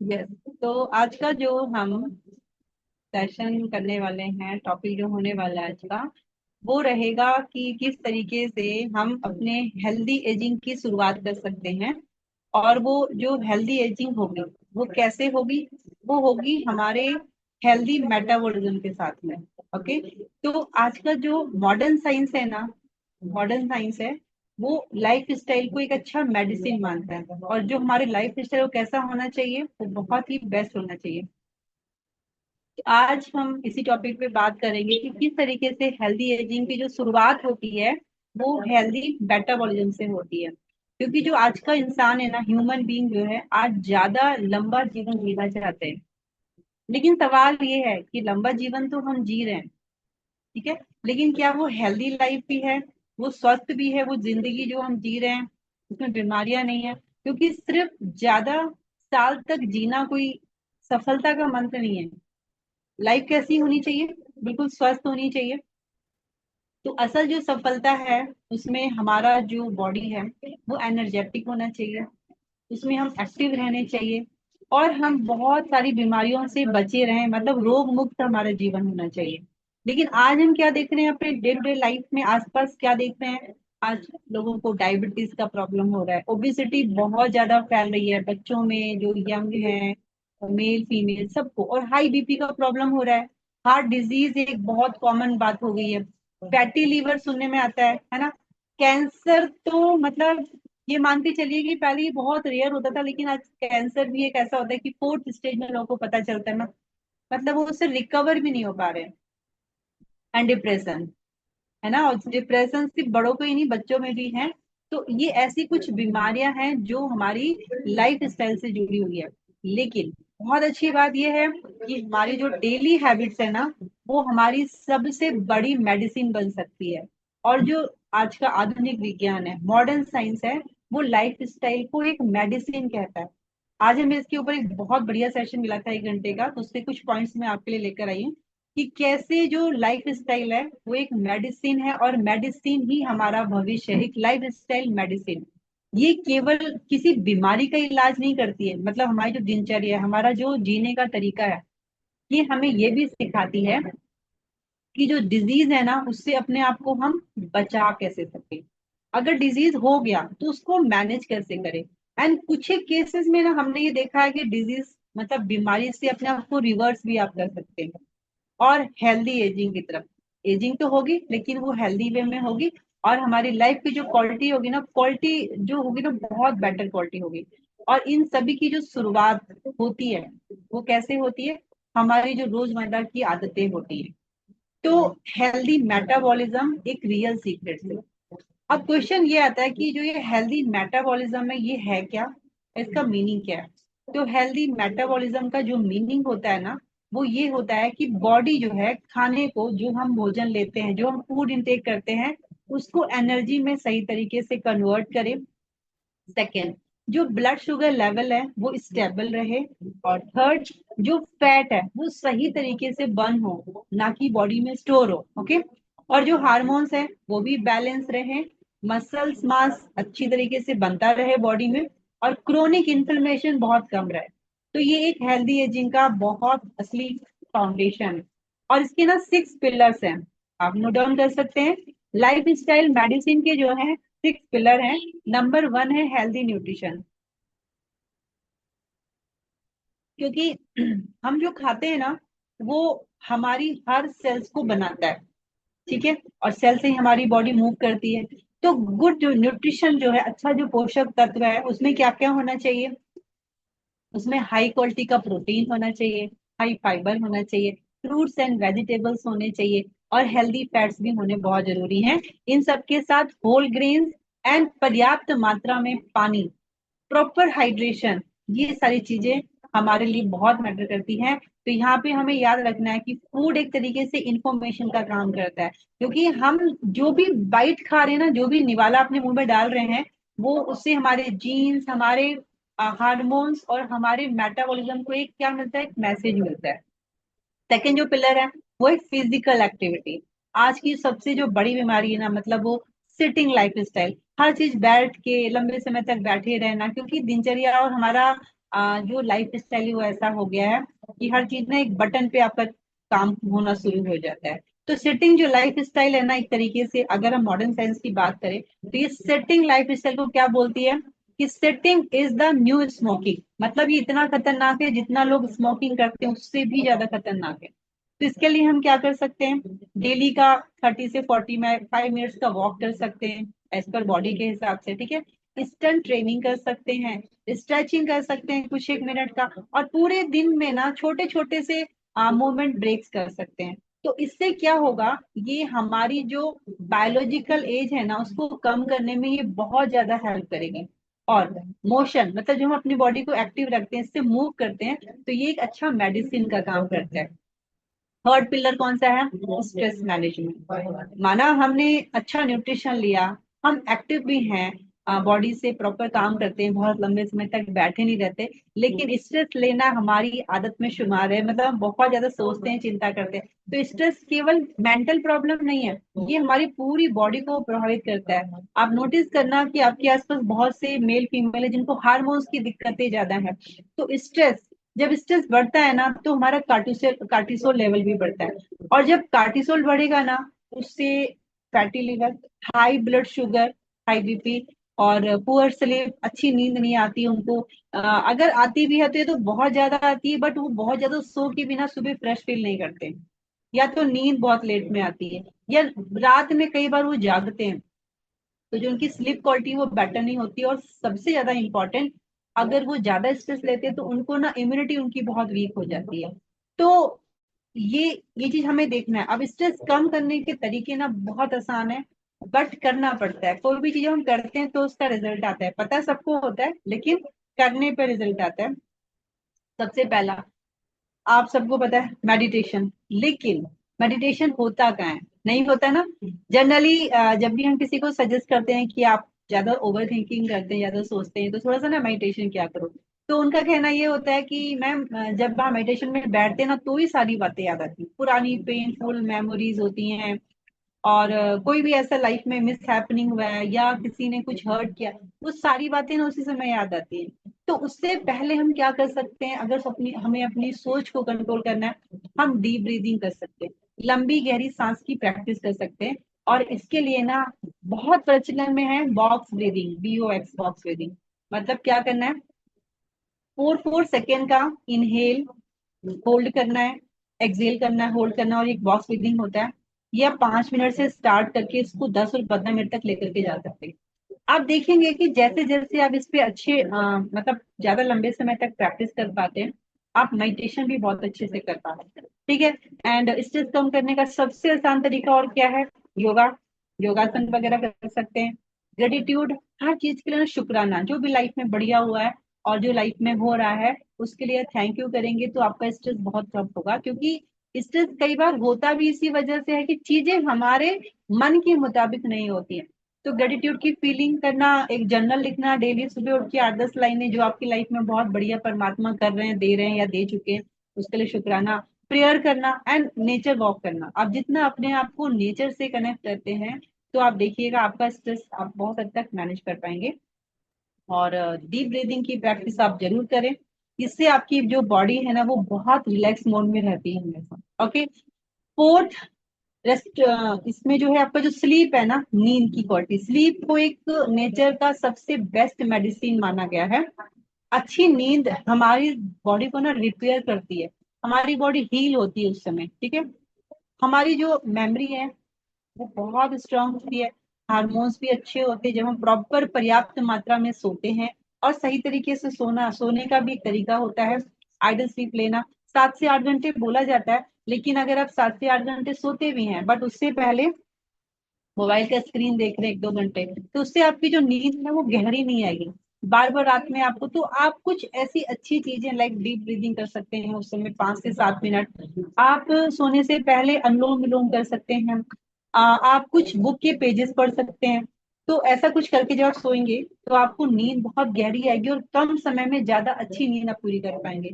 Yes. तो आज का जो हम सेशन करने वाले हैं, टॉपिक जो होने वाला है आज का, वो रहेगा कि किस तरीके से हम अपने हेल्दी एजिंग की शुरुआत कर सकते हैं। और वो जो हेल्दी एजिंग होगी वो कैसे होगी? वो होगी हमारे हेल्दी मेटाबॉलिज्म के साथ में। ओके। तो आज का जो मॉडर्न साइंस है ना, मॉडर्न साइंस है, वो लाइफ स्टाइल को एक अच्छा मेडिसिन मानता है। और जो हमारे लाइफ स्टाइल वो कैसा होना चाहिए? वो बहुत ही बेस्ट होना चाहिए। आज हम इसी टॉपिक पे बात करेंगे कि किस तरीके से हेल्दी एजिंग की जो शुरुआत होती है वो हेल्दी मेटाबॉलिज्म से होती है। क्योंकि जो आज का इंसान है ना, ह्यूमन बीइंग जो है, आज ज्यादा लंबा जीवन जीना चाहते हैं। लेकिन सवाल ये है कि लंबा जीवन तो हम जी रहे हैं, ठीक है, लेकिन क्या वो हेल्दी लाइफ भी है? वो स्वस्थ भी है? वो जिंदगी जो हम जी रहे हैं उसमें बीमारियां नहीं है? क्योंकि सिर्फ ज्यादा साल तक जीना कोई सफलता का मंत्र नहीं है। लाइफ कैसी होनी चाहिए? बिल्कुल स्वस्थ होनी चाहिए। तो असल जो सफलता है उसमें हमारा जो बॉडी है वो एनर्जेटिक होना चाहिए, उसमें हम एक्टिव रहने चाहिए, और हम बहुत सारी बीमारियों से बचे रहें, मतलब रोग मुक्त हमारा जीवन होना चाहिए। लेकिन आज हम क्या देख रहे हैं अपने डे टू डे लाइफ में? आसपास क्या देख रहे हैं? आज लोगों को डायबिटीज का प्रॉब्लम हो रहा है, ओबिसिटी बहुत ज्यादा फैल रही है बच्चों में, जो यंग है, मेल फीमेल सबको, और हाई बीपी का प्रॉब्लम हो रहा है। हार्ट डिजीज एक बहुत कॉमन बात हो गई है। फैटी लीवर सुनने में आता है ना। कैंसर तो मतलब ये मान के चलिए कि पहले ये बहुत रेयर होता था, लेकिन आज कैंसर भी एक ऐसा होता है कि फोर्थ स्टेज में लोगों को पता चलता है ना। मतलब वो उससे रिकवर भी नहीं हो पा रहे हैं। एंड डिप्रेशन, है ना, और डिप्रेशन सिर्फ बड़ों को ही नहीं, बच्चों में भी है। तो ये ऐसी कुछ बीमारियां हैं जो हमारी लाइफ स्टाइल से जुड़ी हुई है। लेकिन बहुत अच्छी बात यह है कि हमारी जो डेली हैबिट्स है ना, वो हमारी सबसे बड़ी मेडिसिन बन सकती है। और जो आज का आधुनिक विज्ञान है, मॉडर्न साइंस है, वो लाइफ स्टाइल को एक मेडिसिन कहता है। आज हमें इसके ऊपर एक बहुत बढ़िया सेशन मिला था 1 घंटे का, तो उससे कुछ पॉइंट्स मैं आपके लिए लेकर आई हूँ कि कैसे जो लाइफ स्टाइल है वो एक मेडिसिन है, और मेडिसिन ही हमारा भविष्य है। एक लाइफ स्टाइल मेडिसिन ये केवल किसी बीमारी का इलाज नहीं करती है, मतलब हमारी जो दिनचर्या है, हमारा जो जीने का तरीका है, ये हमें ये भी सिखाती है कि जो डिजीज है ना उससे अपने आप को हम बचा कैसे सके। अगर डिजीज हो गया तो उसको मैनेज कैसे करें। एंड कुछ एक केसेस में ना हमने ये देखा है कि डिजीज मतलब बीमारी से अपने आप को रिवर्स भी आप कर सकते हैं, और हेल्दी एजिंग की तरफ। एजिंग तो होगी लेकिन वो हेल्दी वे में होगी, और हमारी लाइफ की जो क्वालिटी होगी ना, क्वालिटी जो होगी ना, बहुत बेटर क्वालिटी होगी। और इन सभी की जो शुरुआत होती है वो कैसे होती है? हमारी जो रोजमर्रा की आदतें होती है। तो हेल्दी मेटाबॉलिज्म एक रियल सीक्रेट है। अब क्वेश्चन ये आता है कि जो ये हेल्दी मेटाबॉलिज्म है ये है क्या? इसका मीनिंग क्या है? तो हेल्दी मेटाबॉलिज्म का जो मीनिंग होता है ना, वो ये होता है कि बॉडी जो है खाने को, जो हम भोजन लेते हैं, जो हम फूड इंटेक करते हैं, उसको एनर्जी में सही तरीके से कन्वर्ट करे। सेकेंड, जो ब्लड शुगर लेवल है वो स्टेबल रहे। और थर्ड, जो फैट है वो सही तरीके से बर्न हो, ना कि बॉडी में स्टोर हो। ओके। और जो हार्मोन्स है वो भी बैलेंस रहे, मसल्स मास अच्छी तरीके से बनता रहे बॉडी में, और क्रोनिक इन्फ्लेमेशन बहुत कम रहे। तो ये एक हेल्दी एजिंग का बहुत असली फाउंडेशन है। और इसके ना 6 पिलर्स हैं, आप नोट डाउन कर सकते हैं। लाइफ स्टाइल मेडिसिन के जो है 6 पिलर हैं। नंबर 1 है हेल्दी न्यूट्रिशन। क्योंकि हम जो खाते हैं ना वो हमारी हर सेल्स को बनाता है, ठीक है, और सेल से ही हमारी बॉडी मूव करती है। तो गुड जो न्यूट्रिशन जो है, अच्छा जो पोषक तत्व है, उसमें क्या क्या होना चाहिए? उसमें हाई क्वालिटी का प्रोटीन होना चाहिए, हाई फाइबर होना चाहिए, फ्रूट्स एंड वेजिटेबल्स होने चाहिए, और हेल्दी फैट्स भी होने बहुत जरूरी हैं। इन सब के साथ होल ग्रेन्स एंड पर्याप्त मात्रा में पानी, प्रॉपर हाइड्रेशन, ये सारी चीजें हमारे लिए बहुत मैटर करती हैं। तो यहाँ पे हमें याद रखना है कि फूड एक तरीके से इंफॉर्मेशन का काम करता है। क्योंकि हम जो भी बाइट खा रहे हैं ना, जो भी निवाला अपने मुंह में डाल रहे हैं, वो उससे हमारे जीन्स, हमारे हार्मोन्स और हमारे मेटाबॉलिज्म को एक क्या मिलता है? एक मैसेज मिलता है। सेकेंड जो पिलर है वो है फिजिकल एक्टिविटी। आज की सबसे जो बड़ी बीमारी है ना, मतलब वो सिटिंग लाइफ स्टाइल, हर चीज बैठ के लंबे समय तक बैठे रहना, क्योंकि दिनचर्या और हमारा जो लाइफ स्टाइल वो ऐसा हो गया है कि हर चीज ना एक बटन पे आपका काम होना शुरू हो जाता है। तो सेटिंग जो लाइफ स्टाइल है ना, एक तरीके से अगर हम मॉडर्न साइंस की बात करें तो ये सेटिंग लाइफ स्टाइल को क्या बोलती है कि setting is the new smoking. मतलब ये इतना खतरनाक है, जितना लोग स्मोकिंग करते हैं उससे भी ज्यादा खतरनाक है। तो इसके लिए हम क्या कर सकते हैं, डेली का 30 से 45 मिनट्स का वॉक कर सकते हैं एज पर बॉडी के हिसाब से, ठीक है। इंस्टेंट ट्रेनिंग कर सकते हैं, स्ट्रेचिंग कर सकते हैं कुछ 1 मिनट का, और पूरे दिन में ना छोटे छोटे से मूवमेंट ब्रेक्स कर सकते हैं। तो इससे क्या होगा, ये हमारी जो बायोलॉजिकल एज है ना उसको कम करने में ये बहुत ज्यादा हेल्प करेगी। और मोशन मतलब जो हम अपनी बॉडी को एक्टिव रखते हैं, इससे मूव करते हैं, तो ये एक अच्छा मेडिसिन का काम करता है। थर्ड पिलर कौन सा है, स्ट्रेस मैनेजमेंट। माना हमने अच्छा न्यूट्रिशन लिया, हम एक्टिव भी हैं, बॉडी से प्रॉपर काम करते हैं, बहुत लंबे समय तक बैठे नहीं रहते, लेकिन स्ट्रेस लेना हमारी आदत में शुमार है, मतलब हम बहुत ज्यादा सोचते हैं, चिंता करते हैं। तो स्ट्रेस केवल मेंटल प्रॉब्लम नहीं है, ये हमारी पूरी बॉडी को प्रभावित करता है। आप नोटिस करना कि आपके आसपास बहुत से मेल फीमेल है जिनको हार्मोन्स की दिक्कतें ज्यादा है। तो स्ट्रेस, जब स्ट्रेस बढ़ता है ना तो हमारा कार्टिसोल कार्टिसोल लेवल भी बढ़ता है, और जब कार्टिसोल बढ़ेगा ना उससे fatty liver, high blood sugar, high BP, और पुअर स्लीप, अच्छी नींद नहीं आती उनको। अगर आती भी है तो ये तो बहुत ज्यादा आती है, बट वो बहुत ज्यादा सो के बिना सुबह फ्रेश फील नहीं करते, या तो नींद बहुत लेट में आती है, या रात में कई बार वो जागते हैं, तो जो उनकी स्लीप क्वालिटी वो बेटर नहीं होती। और सबसे ज्यादा इंपॉर्टेंट, अगर वो ज्यादा स्ट्रेस लेते हैं तो उनको ना इम्यूनिटी उनकी बहुत वीक हो जाती है। तो ये ये चीज हमें देखना है। अब स्ट्रेस कम करने के तरीके ना बहुत आसान है, बट करना पड़ता है। कोई भी चीज हम करते हैं तो उसका रिजल्ट आता है, पता है सबको होता है, लेकिन करने पर रिजल्ट आता है। सबसे पहला, आप सबको पता है मेडिटेशन, लेकिन मेडिटेशन होता कहाँ है, नहीं होता ना। जनरली जब भी हम किसी को सजेस्ट करते हैं कि आप ज्यादा ओवर थिंकिंग करते हैं, ज्यादा सोचते हैं, तो थोड़ा सा ना मेडिटेशन क्या करो, तो उनका कहना ये होता है कि मैम जब हम मेडिटेशन में बैठते हैं ना तो ही सारी बातें याद आती हैं, पुरानी पेनफुल मेमोरीज होती हैं, और कोई भी ऐसा लाइफ में मिस हैपनिंग हुआ है या किसी ने कुछ हर्ट किया, वो सारी बातें ना उसी समय याद आती हैं। तो उससे पहले हम क्या कर सकते हैं, अगर हमें अपनी सोच को कंट्रोल करना है, हम डीप ब्रीदिंग कर सकते हैं, लंबी गहरी सांस की प्रैक्टिस कर सकते हैं। और इसके लिए ना बहुत प्रचलन में है box breathing, BOX, box breathing. मतलब क्या करना है, 4 4 सेकेंड का इनहेल होल्ड करना है, एक्सेल करना है, होल्ड करना है, और एक बॉक्स ब्रीदिंग होता है। ये आप 5 मिनट से स्टार्ट करके इसको 10 और 15 मिनट तक लेकर के जा सकते हैं। आप देखेंगे कि जैसे जैसे आप इस पे अच्छे मतलब ज्यादा लंबे समय तक प्रैक्टिस कर पाते हैं, आप मेडिटेशन भी बहुत अच्छे से कर पाते हैं, ठीक है। एंड स्ट्रेस कम करने का सबसे आसान तरीका और क्या है, योगा, योगासन वगैरह कर सकते हैं। ग्रेटिट्यूड, हर चीज के लिए ना शुक्राना, जो भी लाइफ में बढ़िया हुआ है और जो लाइफ में हो रहा है उसके लिए थैंक यू करेंगे तो आपका स्ट्रेस बहुत कम होगा। क्योंकि स्ट्रेस कई बार होता भी इसी वजह से है कि चीजें हमारे मन के मुताबिक नहीं होती हैं। तो ग्रेटिट्यूड की फीलिंग करना, एक जर्नल लिखना, डेली सुबह उठ के 8 10 लाइनें जो आपकी लाइफ में बहुत बढ़िया परमात्मा कर रहे हैं, दे रहे हैं या दे चुके हैं, उसके लिए शुक्राना। प्रेयर करना एंड नेचर वॉक करना। आप जितना अपने आप को नेचर से कनेक्ट करते हैं तो आप देखिएगा आपका स्ट्रेस आप बहुत हद तक मैनेज कर पाएंगे। और डीप ब्रीदिंग की प्रैक्टिस आप जरूर करें, इससे आपकी जो बॉडी है ना वो बहुत रिलैक्स मोड में रहती है हमेशा। ओके। फोर्थ, रेस्ट, इसमें जो है आपका जो स्लीप है ना, नींद की क्वालिटी, स्लीप को एक नेचर का सबसे बेस्ट मेडिसिन माना गया है। अच्छी नींद हमारी बॉडी को ना रिपेयर करती है, हमारी बॉडी हील होती है उस समय, ठीक है। हमारी जो मेमोरी है वो बहुत स्ट्रांग होती है, हार्मोन्स भी अच्छे होते हैं जब हम प्रॉपर पर्याप्त मात्रा में सोते हैं। और सही तरीके से सोना, सोने का भी एक तरीका होता है, आइडल स्लीप लेना। 7 से 8 घंटे बोला जाता है, लेकिन अगर आप 7 से 8 घंटे सोते भी हैं बट उससे पहले मोबाइल का स्क्रीन देख रहे हैं 1 2 घंटे, तो उससे आपकी जो नींद है ना वो गहरी नहीं आएगी, बार बार रात में आपको। तो आप कुछ ऐसी अच्छी चीजें लाइक डीप ब्रीदिंग कर सकते हैं उस समय 5 से 7 मिनट। आप सोने से पहले अनुलोम विलोम कर सकते हैं। आप कुछ बुक के पेजेस पढ़ सकते हैं। तो ऐसा कुछ करके जब आप सोएंगे तो आपको नींद बहुत गहरी आएगी और कम समय में ज्यादा अच्छी नींद आप पूरी कर पाएंगे।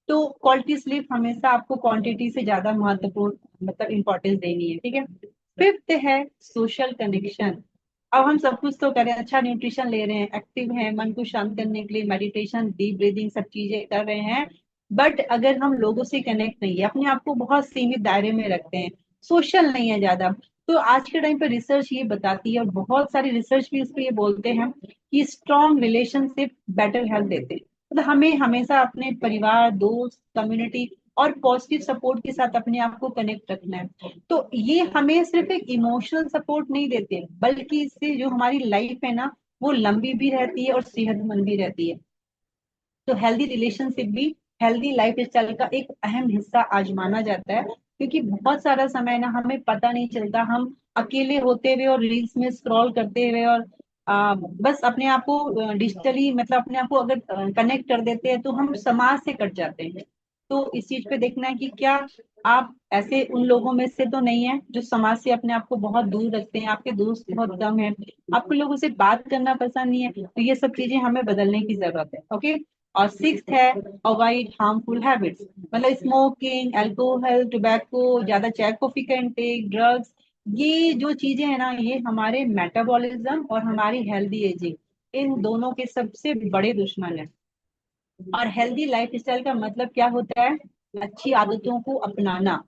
तो क्वालिटी स्लीप हमेशा आपको क्वांटिटी से ज्यादा महत्वपूर्ण मतलब इंपॉर्टेंस देनी है, ठीक है। फिफ्थ है सोशल कनेक्शन। अब हम सब कुछ तो करें, अच्छा न्यूट्रिशन ले रहे हैं, एक्टिव हैं, मन को शांत करने के लिए मेडिटेशन, डीप ब्रीदिंग, सब चीजें कर रहे हैं, बट अगर हम लोगों से कनेक्ट नहीं है, अपने आप को बहुत सीमित दायरे में रखते हैं, सोशल नहीं है ज्यादा, तो आज के टाइम पे रिसर्च ये बताती है, और बहुत सारी रिसर्च भी इस पे ये बोलते हैं कि स्ट्रॉन्ग रिलेशनशिप बेटर हेल्थ देते हैं। मतलब हमें हमेशा अपने परिवार, दोस्त, कम्युनिटी और पॉजिटिव सपोर्ट के साथ अपने आप को कनेक्ट रखना है। तो ये हमें सिर्फ एक इमोशनल सपोर्ट नहीं देते, बल्कि इससे जो हमारी लाइफ है ना, वो लंबी भी रहती है और सेहतमंद भी रहती है। तो हेल्दी रिलेशनशिप भी हेल्दी लाइफ स्टाइल का एक अहम हिस्सा आज माना जाता है, क्योंकि बहुत सारा समय ना हमें पता नहीं चलता, हम अकेले होते हुए और रील्स में स्क्रॉल करते हुए और बस अपने आप को डिजिटली, मतलब अपने आप को अगर कनेक्ट कर देते हैं तो हम समाज से कट जाते हैं। तो इस चीज पे देखना है कि क्या आप ऐसे उन लोगों में से तो नहीं है जो समाज से अपने आप को बहुत दूर रखते हैं, आपके दोस्त बहुत कम है, आपको लोगों से बात करना पसंद नहीं है, तो ये सब चीजें हमें बदलने की जरूरत है। ओके। और सिक्स्थ है अवॉइड हार्मफुल हैबिट्स, मतलब स्मोकिंग, अल्कोहल, टोबैको, ज्यादा चाय कॉफी का इंटेक, ड्रग्स, ये जो चीजें है ना, ये हमारे मेटाबॉलिज्म और हमारी हेल्दी एजिंग, इन दोनों के सबसे बड़े दुश्मन है। और हेल्दी लाइफ स्टाइल का मतलब क्या होता है? अच्छी आदतों को अपनाना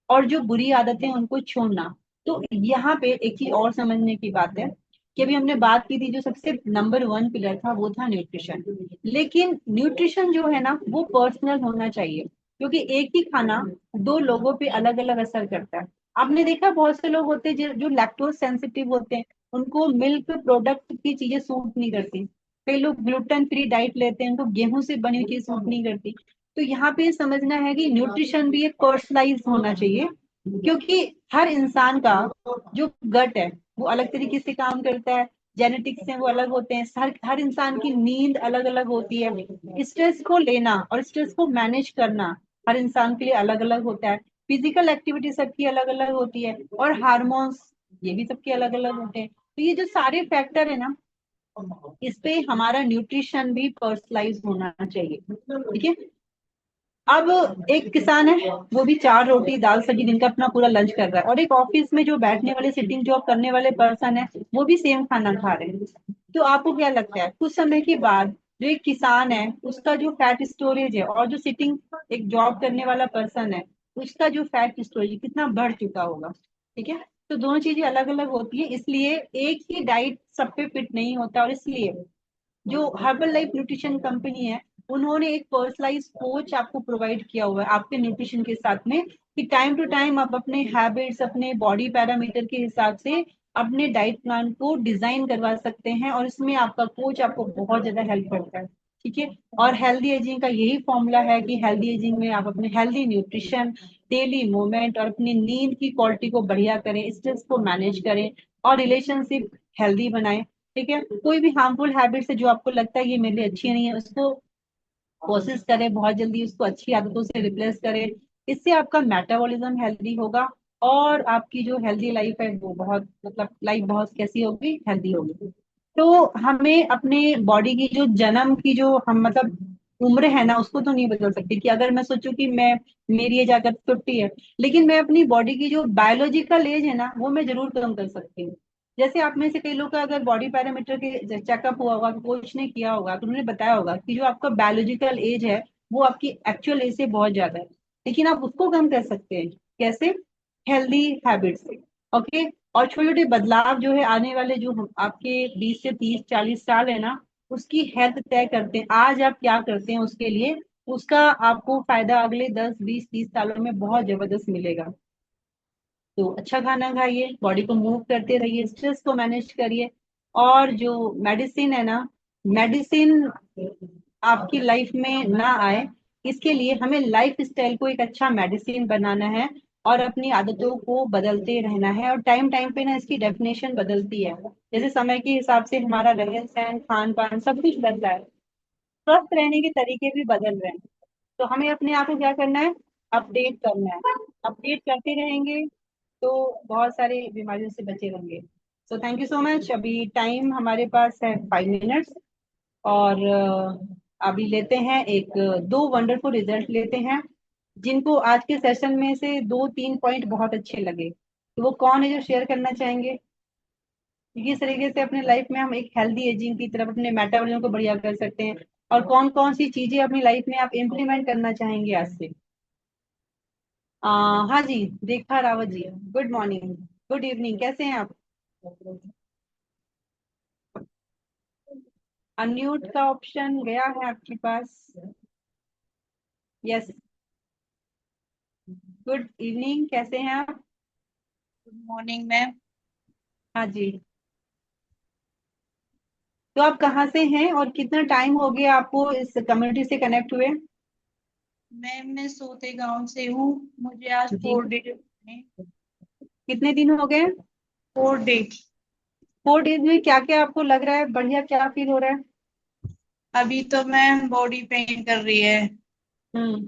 और जो बुरी आदतें हैं उनको छोड़ना। तो यहाँ पे एक चीज और समझने की बात है कि अभी हमने बात की थी, जो सबसे नंबर वन पिलर था वो था न्यूट्रिशन। लेकिन न्यूट्रिशन जो है ना वो पर्सनल होना चाहिए, क्योंकि एक ही खाना दो लोगों पे अलग अलग असर करता है। आपने देखा बहुत से लोग होते हैं जो लैक्टोज सेंसिटिव होते हैं, उनको मिल्क प्रोडक्ट की चीजें सूट नहीं करती। कई लोग ग्लूटेन फ्री डाइट लेते हैं, उनको गेहूं से बनी हुई चीज सूट नहीं करती। तो यहाँ पे समझना है कि न्यूट्रिशन भी एक पर्सनलाइज होना चाहिए, क्योंकि हर इंसान का जो गट है वो अलग तरीके से काम करता है, जेनेटिक्स से वो अलग होते हैं, हर हर इंसान की नींद अलग अलग होती है, स्ट्रेस को लेना और स्ट्रेस को मैनेज करना हर इंसान के लिए अलग अलग होता है, फिजिकल एक्टिविटी सबकी अलग अलग होती है, और हार्मोन्स ये भी सबके अलग अलग होते हैं। तो ये जो सारे फैक्टर है ना, इस पे हमारा न्यूट्रिशन भी पर्सनलाइज होना चाहिए। ठीक है। अब एक किसान है, वो भी चार रोटी दाल सब्जी दिन का अपना पूरा लंच कर रहा है, और एक ऑफिस में जो बैठने वाले सिटिंग जॉब करने वाले पर्सन है, वो भी सेम खाना खा रहे हैं। तो आपको क्या लगता है कुछ समय के बाद जो एक किसान है उसका जो फैट स्टोरेज है, और जो सिटिंग एक जॉब करने वाला पर्सन है उसका जो फैट स्टोरेज कितना बढ़ चुका होगा? ठीक है। तो दोनों चीजें अलग अलग होती है, इसलिए एक ही डाइट सब पे फिट नहीं होता, और इसलिए जो हर्बल लाइफ न्यूट्रिशन कंपनी है, उन्होंने एक पर्सनलाइज कोच आपको प्रोवाइड किया हुआ है आपके न्यूट्रिशन के साथ में, कि टाइम टू टाइम आप अपने हैबिट्स, अपने बॉडी पैरामीटर के हिसाब से अपने डाइट प्लान को डिजाइन करवा सकते हैं, और इसमें आपका कोच आपको बहुत ज्यादा हेल्प करता है। ठीक है। और हेल्दी एजिंग का यही फॉर्मूला है कि हेल्दी एजिंग में आप अपने हेल्दी न्यूट्रिशन, डेली मूवमेंट और अपनी नींद की क्वालिटी को बढ़िया करें, स्ट्रेस को मैनेज करें, और रिलेशनशिप हेल्दी बनाएं। ठीक है। कोई भी हार्मफुल हैबिट से जो आपको लगता है ये मेरे लिए अच्छी नहीं है, उसको कोशिश करें बहुत जल्दी उसको अच्छी आदतों से रिप्लेस करें। इससे आपका मेटाबॉलिज्म हेल्दी होगा, और आपकी जो हेल्दी लाइफ है वो बहुत, मतलब लाइफ बहुत कैसी होगी, हेल्दी होगी। तो हमें अपने बॉडी की जो जन्म की जो हम मतलब उम्र है ना, उसको तो नहीं बदल सकती, कि अगर मैं सोचूं कि मैं, मेरी एज अगर 50 है, लेकिन मैं अपनी बॉडी की जो बायोलॉजिकल एज है ना वो मैं जरूर कम कर सकती हूँ। जैसे आप में से कई लोग का अगर बॉडी पैरामीटर के चेकअप हुआ होगा, कोच ने किया होगा, तो उन्होंने बताया होगा कि जो आपका बायोलॉजिकल एज है वो आपकी एक्चुअल एज से बहुत ज्यादा है, लेकिन आप उसको कम कर सकते हैं। कैसे? हेल्दी हैबिट से। ओके। और छोटे छोटे बदलाव जो है आने वाले, जो आपके 20 से 30 40 साल है ना, उसकी हेल्थ तय करते हैं। आज आप क्या करते हैं उसके लिए, उसका आपको फायदा अगले 10 20 30 सालों में बहुत जबरदस्त मिलेगा। तो अच्छा खाना खाइए, बॉडी को मूव करते रहिए, स्ट्रेस को मैनेज करिए, और जो मेडिसिन है ना, मेडिसिन आपकी लाइफ में ना आए, इसके लिए हमें लाइफ स्टाइल को एक अच्छा मेडिसिन बनाना है, और अपनी आदतों को बदलते रहना है, और टाइम टाइम पे ना इसकी डेफिनेशन बदलती है, जैसे समय के हिसाब से हमारा रहन सहन, खान पान सब कुछ बदला है, स्वस्थ रहने के तरीके भी बदल रहे हैं। तो हमें अपने आप को क्या करना है? अपडेट करना है। अपडेट करते रहेंगे तो बहुत सारी बीमारियों से बचे रहेंगे। So thank you so much. अभी टाइम हमारे पास है 5 मिनट्स, और अभी लेते हैं एक दो वंडरफुल रिजल्ट लेते हैं, जिनको आज के सेशन में से 2 3 पॉइंट बहुत अच्छे लगे, तो वो कौन है जो शेयर करना चाहेंगे? किस तरीके से अपने लाइफ में हम एक हेल्दी एजिंग की तरफ अपने मेटाबॉलिज्म को बढ़िया कर सकते हैं, और कौन कौन सी चीजें अपनी लाइफ में आप इम्प्लीमेंट करना चाहेंगे आज से। हाँ जी, रेखा Rawat ji, good morning, good evening, कैसे हैं आप। अनम्यूट का ऑप्शन गया है आपके पास। यस, गुड इवनिंग, कैसे हैं आप। Good morning ma'am. हाँ जी, तो आप कहाँ से हैं और कितना टाइम हो गया आपको इस कम्युनिटी से कनेक्ट हुए। मैम मैं सोते गांव से हूँ। मुझे आज जी, 4 डे, कितने दिन हो गए। 4 डे। 4 डेज में क्या क्या आपको लग रहा है, बढ़िया क्या फील हो रहा है। अभी तो मैम बॉडी पेन कर रही है। हम्म।